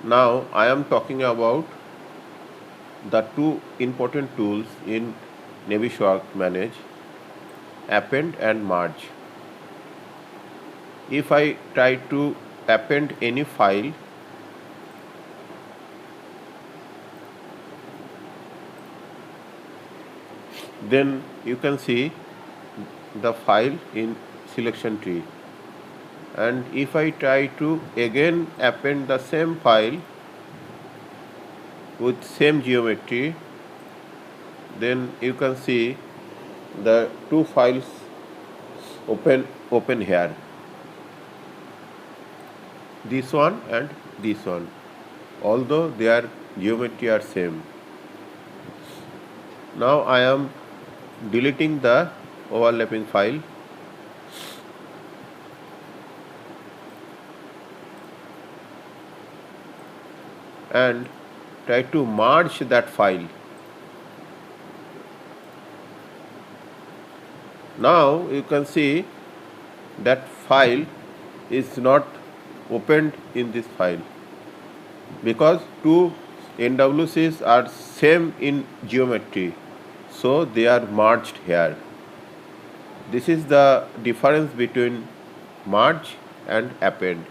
Now I am talking about the two important tools in Navisworks Manage, Append and Merge. If I try to append any file, then you can see the file in selection tree. And if I try to again append the same file with same geometry, then you can see the two files open here, this one and this one, although their geometry are same. Now I am deleting the overlapping file and try to merge that file. Now you can see that file is not opened in this file because two NWCs are same in geometry, so they are merged here. This is the difference between merge and append.